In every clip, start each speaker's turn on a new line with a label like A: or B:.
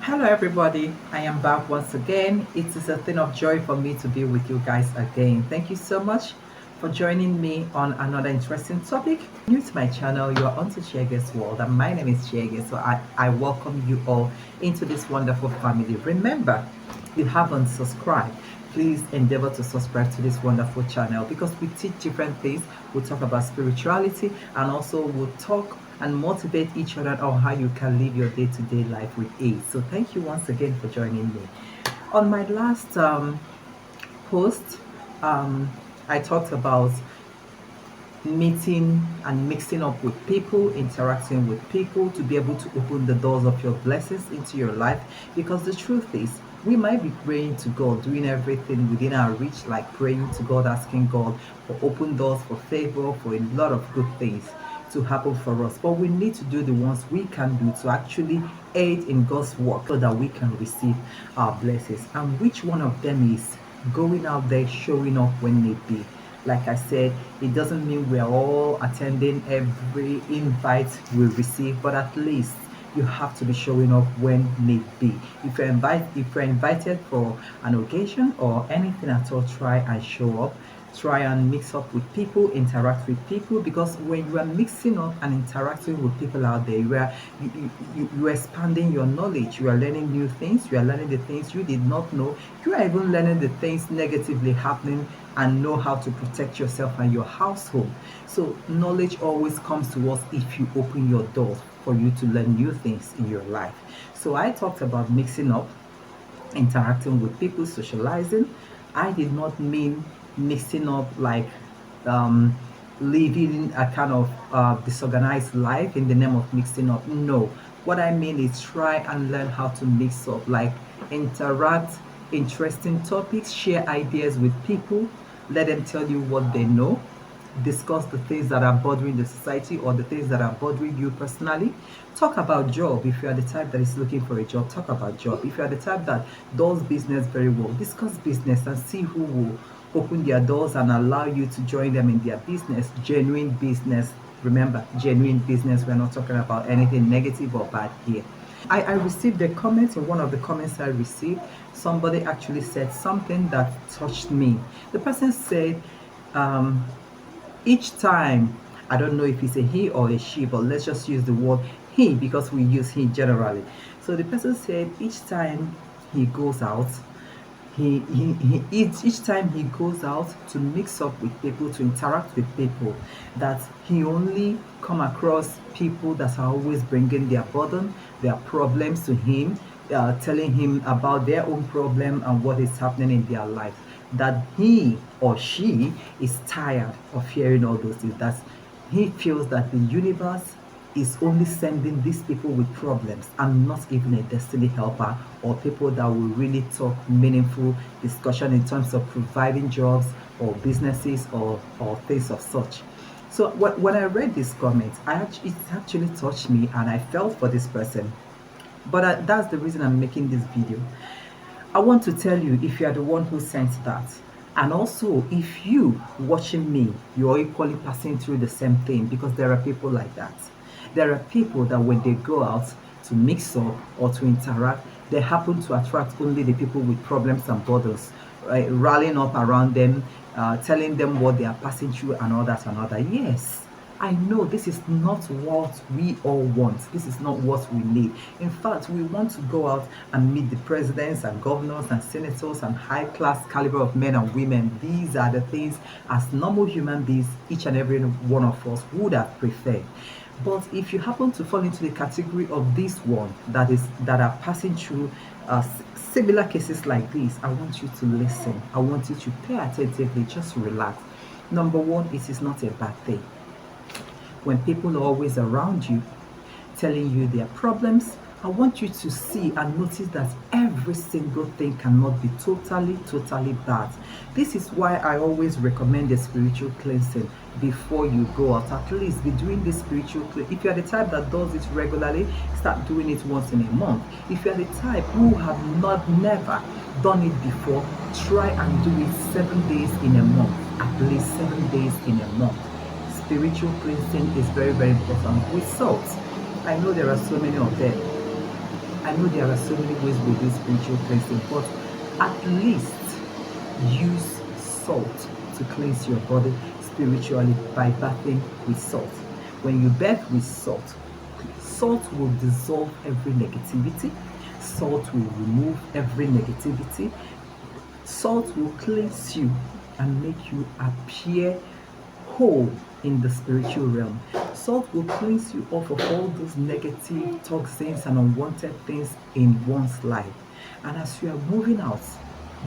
A: Hello, everybody. I am back once again. It is a thing of joy for me to be with you guys again. Thank you so much for joining me on another interesting topic. New to my channel, you are on to Chiege's World, and my name is Chiege. So I welcome you all into this wonderful family. Remember, if you haven't subscribed, please endeavor to subscribe to this wonderful channel because we teach different things. We talk about spirituality and also we'll talk and motivate each other on how you can live your day-to-day life with ease. So thank you once again for joining me. On my last post, um, I talked about meeting and mixing up with people, interacting with people to be able to open the doors of your blessings into your life. Because the truth is, we might be praying to God, doing everything within our reach, like praying to God, asking God for open doors, for favor, for a lot of good things to happen for us. But we need to do the ones we can do to actually aid in God's work so that we can receive our blessings. And which one of them is going out there, showing up when need be? Like I said, it doesn't mean we're all attending every invite we receive, but at least you have to be showing up when need be. If you're invited for an occasion or anything at all, try and show up. Try and mix up with people, interact with people, because when you are mixing up and interacting with people out there, you are expanding your knowledge, you are learning new things, you are learning the things you did not know, you are even learning the things negatively happening and know how to protect yourself and your household. So knowledge always comes to us if you open your doors for you to learn new things in your life. So I talked about mixing up, interacting with people, socializing. I did not mean mixing up like um, living a kind of disorganized life in the name of mixing up. No, what I mean is try and learn how to mix up, like interact, interesting topics, share ideas with people, let them tell you what they know, discuss the things that are bothering the society or the things that are bothering you personally. Talk about job. If you are the type that is looking for a job, talk about job. If you are the type that does business very well, discuss business and see who will open their doors and allow you to join them in their business. Genuine business. Remember, genuine business. We're not talking about anything negative or bad here. I received a comment. In one of the comments I received, somebody actually said something that touched me. The person said, um, each time, I don't know if it's a he or a she, but let's just use the word he because we use he generally. So the person said each time he goes out, each time he goes out to mix up with people, to interact with people, that he only come across people that are always bringing their burden, their problems to him, telling him about their own problem and what is happening in their life, that he or she is tired of hearing all those things, that he feels that the universe is only sending these people with problems and not even a destiny helper or people that will really talk meaningful discussion in terms of providing jobs or businesses or things of such. So when I read this comment, it actually touched me and I felt for this person. But that's the reason I'm making this video. I want to tell you, if you are the one who sent that, and also if you watching me, you're equally passing through the same thing, because there are people like that. There are people that when they go out to mix up or to interact, they happen to attract only the people with problems and borders, right? Rallying up around them, telling them what they are passing through and all that and all that. Yes, I know this is not what we all want. This is not what we need. In fact, we want to go out and meet the presidents and governors and senators and high class caliber of men and women. These are the things as normal human beings, each and every one of us would have preferred. But if you happen to fall into the category of this one that are passing through similar cases like this, I want you to listen. I want you to pay attentively, just relax. Number one, it is not a bad thing when people are always around you telling you their problems. I want you to see and notice that every single thing cannot be totally bad. This is why I always recommend a spiritual cleansing before you go out. At least be doing this spiritual cleansing. If you are the type that does it regularly, start doing it once in a month. If you are the type who have never done it before, try and do it 7 days in a month. At least 7 days in a month. Spiritual cleansing is very important with salt. I know there are so many of them. I know there are so many ways we do spiritual cleansing, but at least use salt to cleanse your body spiritually by bathing with salt. When you bath with salt, salt will dissolve every negativity, salt will remove every negativity, salt will cleanse you and make you appear whole in the spiritual realm. Salt will cleanse you off of all those negative toxins and unwanted things in one's life. And as you are moving out,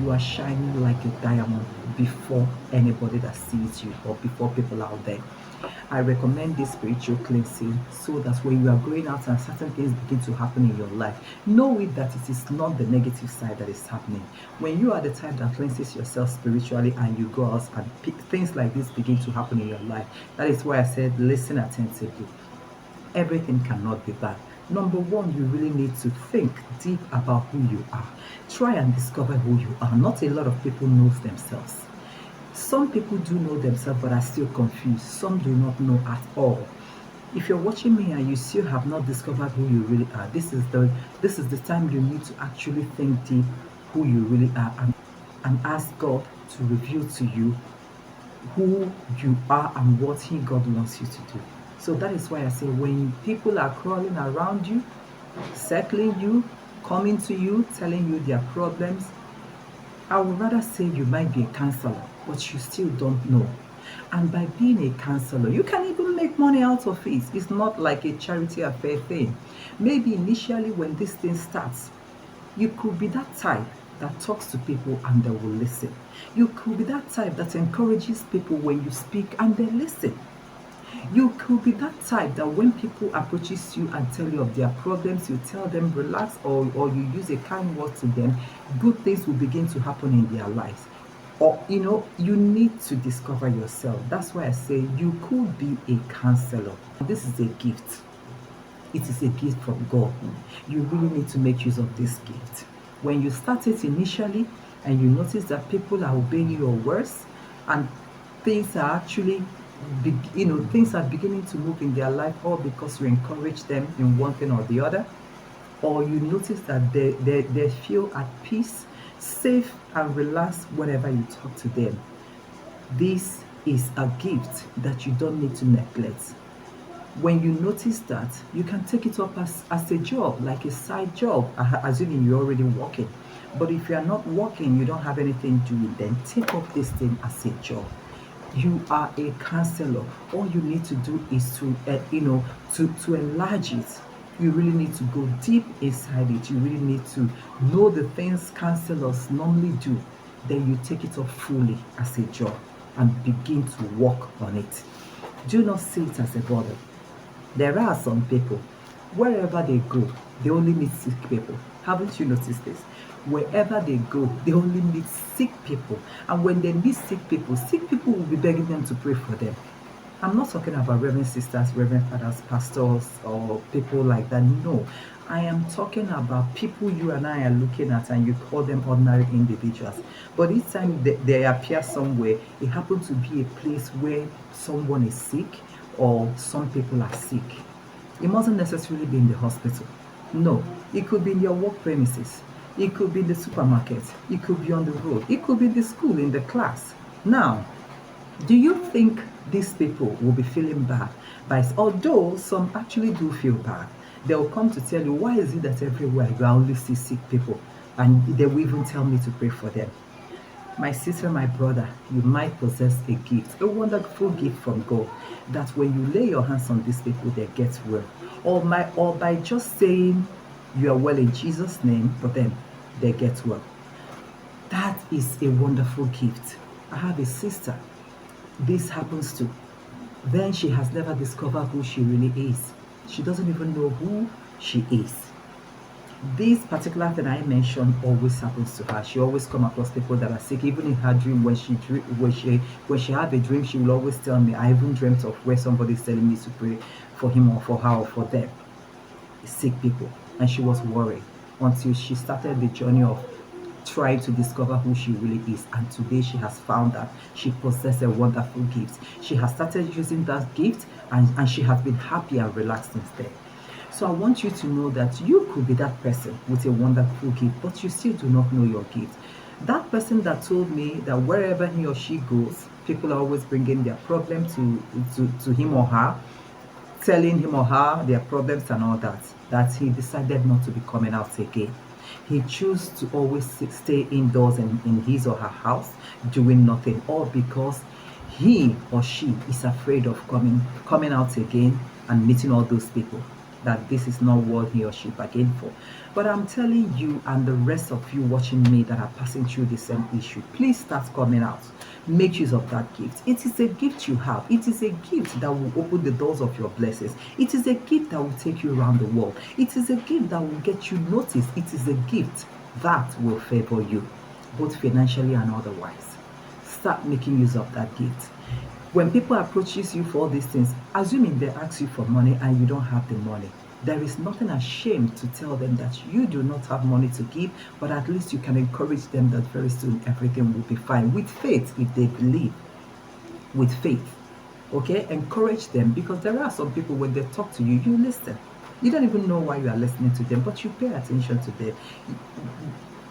A: you are shining like a diamond before anybody that sees you or before people out there. I recommend this spiritual cleansing so that when you are going out and certain things begin to happen in your life, know it that it is not the negative side that is happening. When you are the type that cleanses yourself spiritually and you go out and things like this begin to happen in your life, that is why I said listen attentively. Everything cannot be bad. Number one, you really need to think deep about who you are. Try and discover who you are. Not a lot of people know themselves. Some people do know themselves but are still confused. Some do not know at all. If you're watching me and you still have not discovered who you really are, this is the time you need to actually think deep who you really are and ask God to reveal to you who you are and what God wants you to do. So that is why I say when people are crawling around you, circling you, coming to you, telling you their problems, I would rather say you might be a counselor, but you still don't know. And by being a counselor, you can even make money out of it. It's not like a charity affair thing. Maybe initially when this thing starts, you could be that type that talks to people and they will listen. You could be that type that encourages people when you speak and they listen. You could be that type that when people approaches you and tell you of their problems, you tell them relax or you use a kind word to them, good things will begin to happen in their lives. Or, you need to discover yourself. That's why I say you could be a counselor. This is a gift. It is a gift from God. You really need to make use of this gift. When you start it initially and you notice that people are obeying your words and things are actually things are beginning to move in their life, all because you encourage them in one thing or the other, or you notice that they feel at peace, safe and relaxed whenever you talk to them. This is a gift that you don't need to neglect. When you notice that, you can take it up as a job, like a side job, assuming you're already working. But if you are not working, you don't have anything doing, then take up this thing as a job. You are a counselor. All you need to do is to enlarge it. You really need to go deep inside it. You really need to know the things counselors normally do. Then you take it up fully as a job and begin to work on it. Do not see it as a burden. There are some people, wherever they go, they only meet sick people. Haven't you noticed this? Wherever they go, they only meet sick people. And when they meet sick people will be begging them to pray for them. I'm not talking about reverend sisters, reverend fathers, pastors, or people like that. No, I am talking about people you and I are looking at and you call them ordinary individuals. But each time they appear somewhere, it happens to be a place where someone is sick or some people are sick. It mustn't necessarily be in the hospital. No, it could be in your work premises. It could be in the supermarket. It could be on the road. It could be in the school, in the class. Now, do you think these people will be feeling bad? Although some actually do feel bad. They will come to tell you, why is it that everywhere you only see sick people? And they will even tell me to pray for them. My sister, my brother, you might possess a gift, a wonderful gift from God, that when you lay your hands on these people, they get well. Or by just saying you are well in Jesus' name, but then they get well. That is a wonderful gift. I have a sister this happens to. Then she has never discovered who she really is. She doesn't even know who she is. This particular thing I mentioned always happens to her. She always come across people that are sick. Even in her dream, when she had a dream, she will always tell me, I even dreamt of where somebody is telling me to pray for him or for her or for them. Sick people. And she was worried until she started the journey of trying to discover who she really is. And today she has found that she possesses a wonderful gift. She has started using that gift and she has been happy and relaxed since then. So I want you to know that you could be that person with a wonderful gift, but you still do not know your gift. That person that told me that wherever he or she goes, people are always bringing their problem to him or her, telling him or her their problems and all that he decided not to be coming out again. He chose to always stay indoors in his or her house doing nothing, all because he or she is afraid of coming out again and meeting all those people, that this is not what he or she bargained for. But I'm telling you and the rest of you watching me that are passing through the same issue, please start coming out. Make use of that gift. It is a gift you have. It is a gift that will open the doors of your blessings. It is a gift that will take you around the world. It is a gift that will get you noticed. It is a gift that will favor you, both financially and otherwise. Start making use of that gift. When people approaches you for all these things, assuming they ask you for money and you don't have the money, there is nothing ashamed to tell them that you do not have money to give, but at least you can encourage them that very soon everything will be fine. With faith, if they believe, with faith. Okay? Encourage them, because there are some people when they talk to you, you listen. You don't even know why you are listening to them, but you pay attention to them.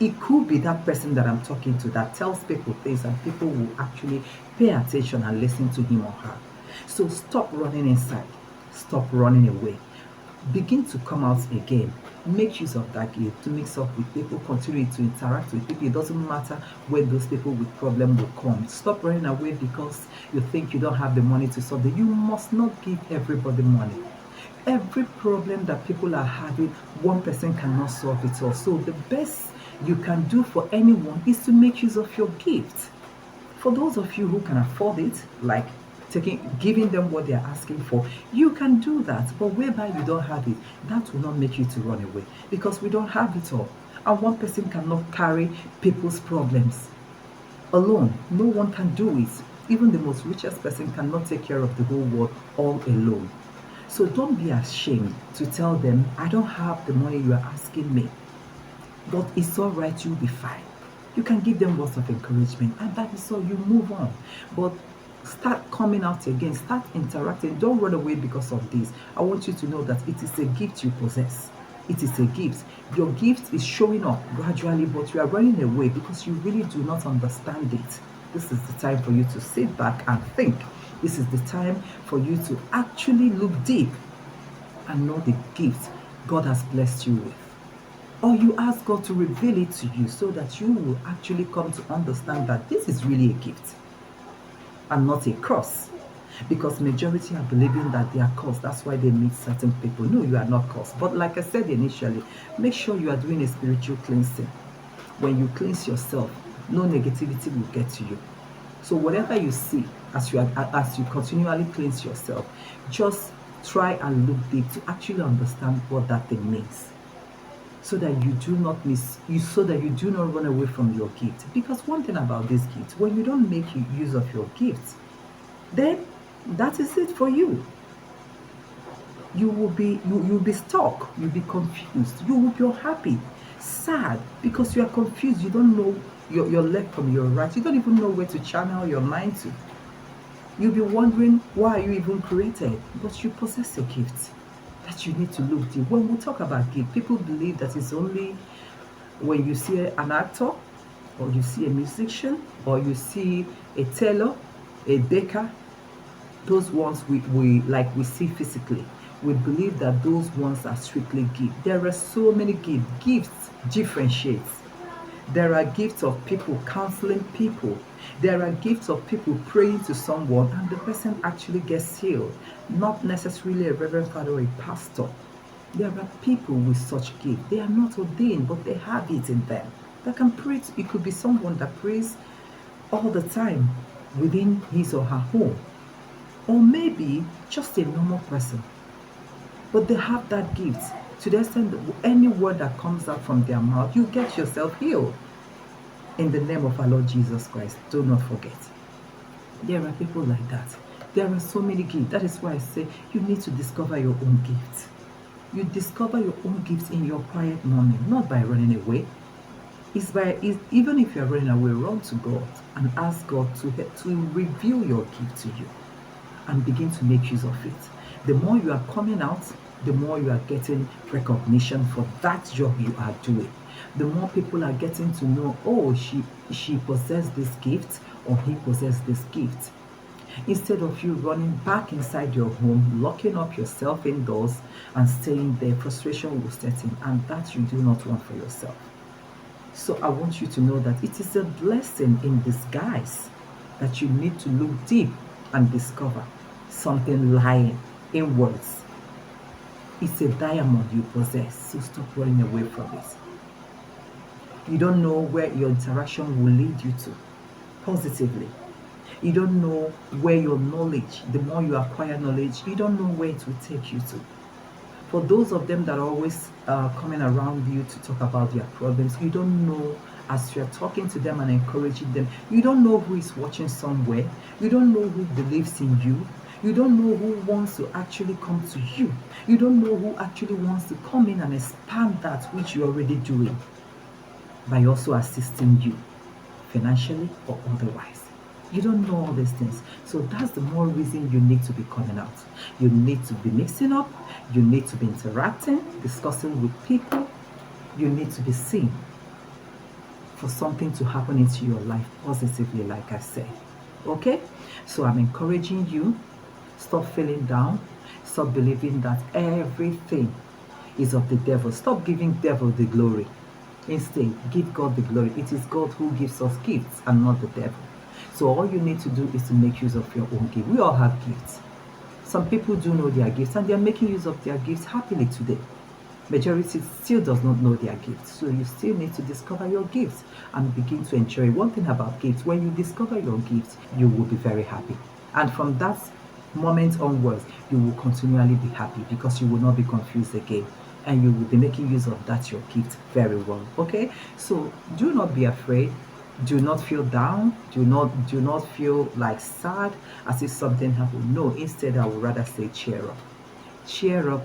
A: It could be that person that I'm talking to that tells people things and people will actually pay attention and listen to him or her. So stop running inside. Stop running away. Begin to come out again. Make use of that gift to mix up with people, continue to interact with people. It doesn't matter when those people with problem will come. Stop running away because you think you don't have the money to solve it. You must not give everybody money. Every problem that people are having, one person cannot solve it all. So the best you can do for anyone is to make use of your gift. For those of you who can afford it, like giving them what they're asking for, you can do that. But whereby you don't have it, that will not make you to run away, because we don't have it all. And one person cannot carry people's problems alone. No one can do it. Even the most richest person cannot take care of the whole world all alone. So don't be ashamed to tell them, I don't have the money you are asking me, but it's all right, you'll be fine. You can give them words of encouragement, and that is all. You move on. But start coming out again, start interacting. Don't run away because of this. I want you to know that it is a gift you possess. It is a gift. Your gift is showing up gradually, but you are running away because you really do not understand it. This is the time for you to sit back and think. This is the time for you to actually look deep and know the gift God has blessed you with. Or you ask God to reveal it to you so that you will actually come to understand that this is really a gift and not a curse. Because majority are believing that they are cursed. That's why they meet certain people. No, you are not cursed. But like I said initially, make sure you are doing a spiritual cleansing. When you cleanse yourself, no negativity will get to you. So whatever you see as you continually cleanse yourself, just try and look deep to actually understand what that thing means, so that you do not run away from your gift. Because one thing about this gift, when you don't make use of your gift, then that is it for you. You'll be stuck, you'll be confused, you will be unhappy, sad, because you are confused. You don't know your left from your right. You don't even know where to channel your mind to. You'll be wondering, why are you even created? But you possess a gift that you need to look deep. When we talk about gift, people believe that it's only when you see an actor, or you see a musician, or you see a tailor, a baker. Those ones we see physically. We believe that those ones are strictly gifts. There are so many gifts. Gifts differentiates. There are gifts of people counseling people. There are gifts of people praying to someone and the person actually gets healed. Not necessarily a reverend father or a pastor. There are people with such gifts. They are not ordained, but they have it in them. That can pray. It could be someone that prays all the time within his or her home. Or maybe just a normal person. But they have that gift to the extent that any word that comes out from their mouth, you get yourself healed. In the name of our Lord Jesus Christ, do not forget. There are people like that. There are so many gifts. That is why I say you need to discover your own gifts. You discover your own gifts in your quiet moment, not by running away. Even if you're running away, run to God and ask God to reveal your gift to you and begin to make use of it. The more you are coming out, the more you are getting recognition for that job you are doing. The more people are getting to know, oh, she possessed this gift or he possessed this gift. Instead of you running back inside your home, locking up yourself indoors and staying there, frustration will set in, and that you do not want for yourself. So I want you to know that it is a blessing in disguise that you need to look deep and discover something lying in words. It's a diamond you possess, so stop running away from it. You don't know where your interaction will lead you to positively. You don't know where your knowledge, the more you acquire knowledge, you don't know where it will take you to. For those of them that are always coming around you to talk about their problems, you don't know, as you're talking to them and encouraging them, you don't know who is watching somewhere. You don't know who believes in you. You don't know who wants to actually come to you. You don't know who actually wants to come in and expand that which you're already doing by also assisting you financially or otherwise. You don't know all these things. So that's the more reason you need to be coming out. You need to be mixing up. You need to be interacting, discussing with people. You need to be seen for something to happen into your life positively, like I said. Okay? So I'm encouraging you, stop feeling down. Stop believing that everything is of the devil. Stop giving devil the glory. Instead, give God the glory. It is God who gives us gifts and not the devil. So all you need to do is to make use of your own gift. We all have gifts. Some people do know their gifts and they are making use of their gifts happily today. Majority still does not know their gifts. So you still need to discover your gifts and begin to enjoy. One thing about gifts, when you discover your gifts, you will be very happy. And from that moment onwards, you will continually be happy because you will not be confused again. And you will be making use of that your gift very well. Okay? So do not be afraid. Do not feel down. Do not feel like sad as if something happened. No, instead I would rather say cheer up. Cheer up.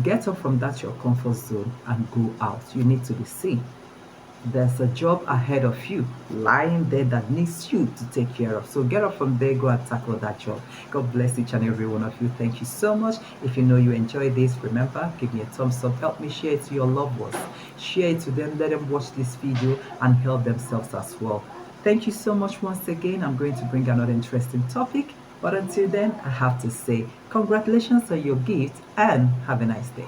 A: Get up from that your comfort zone and go out. You need to be seen. There's a job ahead of you lying there that needs you to take care of. So get up from there, go and tackle that job. God bless each and every one of you. Thank you so much. If you know you enjoy this, remember, give me a thumbs up. Help me share it to your loved ones. Share it to them. Let them watch this video and help themselves as well. Thank you so much once again. I'm going to bring another interesting topic. But until then, I have to say, congratulations on your gift and have a nice day.